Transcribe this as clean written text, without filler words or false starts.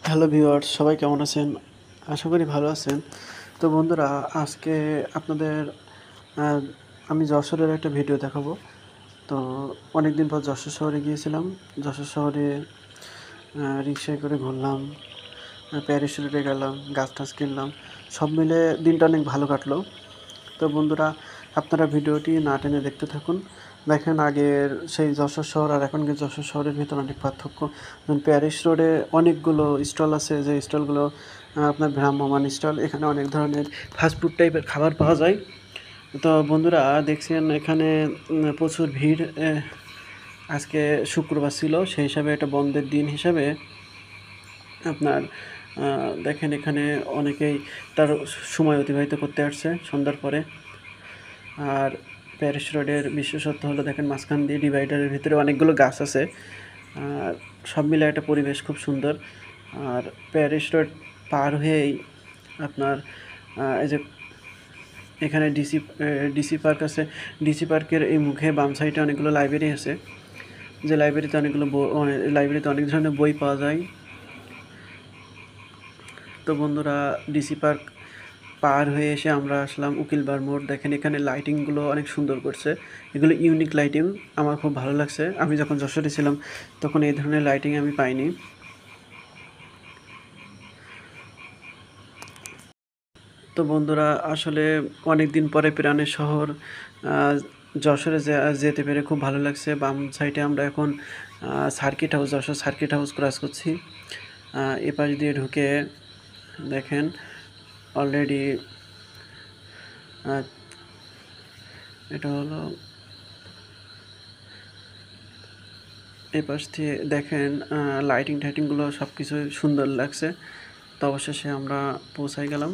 Hello viewers, সবাই কেমন আছেন? আশা করি ভালো আছেন। তো বন্ধুরা, আজকে আপনাদের আ আমি যশোরের একটা ভিডিও দেখাবো। তো অনেকদিন পর যশোর শহরে গিয়েছিলাম। যশোর শহরে রিক্সায় করে ঘুরলাম, প্যারিস রোডে গেলাম, গাছ-টাছ কিনলাম। সব মিলে দিনটা অনেক ভালো কাটলো। তো বন্ধুরা, আপনারা ভিডিওটি না টেনে দেখতে থাকুন। দেখেন আগের সেই যশোর শহর আর এখনকার যশোর শহরের ভিতরে অনেক পার্থক্য। যেমন প্যারিস রোডে অনেকগুলো স্টল আছে, যে স্টলগুলো আপনার ভ্রাম্যমাণ স্টল। এখানে অনেক ধরনের ফাস্টফুড টাইপের খাবার পাওয়া যায়। তো বন্ধুরা, দেখছেন এখানে প্রচুর ভিড়। আজকে শুক্রবার ছিল, সেই হিসাবে একটা বন্ধের দিন হিসাবে আপনার দেখেন এখানে অনেকেই তার সময় অতিবাহিত করতে আসছে সন্ধ্যার পরে। আর প্যারিস রোডের বিশেষত্ব হলো, দেখেন মাঝখান দিয়ে ডিভাইডারের ভিতরে অনেকগুলো গাছ আছে। আর সব মিলে একটা পরিবেশ খুব সুন্দর। আর প্যারিস রোড পার হয়েই আপনার এই যে এখানে ডিসি পার্ক আছে। ডিসি পার্কের এই মুখে বাম সাইডে অনেকগুলো লাইব্রেরি আছে, যে লাইব্রেরিতে লাইব্রেরিতে অনেক ধরনের বই পাওয়া যায়। তো বন্ধুরা, ডিসি পার্ক পার হয়ে এসে আমরা আসলাম উকিলবার মোড়। দেখেন এখানে লাইটিংগুলো অনেক সুন্দর করছে। এগুলো ইউনিক লাইটিং, আমার খুব ভালো লাগছে। আমি যখন যশোরে ছিলাম তখন এই ধরনের লাইটিং আমি পাইনি। তো বন্ধুরা, আসলে অনেক দিন পরে প্রাণের শহর যশোরে যেতে পেরে খুব ভালো লাগছে। বাম সাইডে আমরা এখন circuit house, Jessore circuit house cross করছি। এপাশ দিয়ে ঢুকে দেখেন অলরেডি এটা হলো এপাশ দিয়ে দেখেন লাইটিং টাইটিংগুলো সব কিছুই সুন্দর লাগছে। তো অবশেষে আমরা পৌঁছাই গেলাম।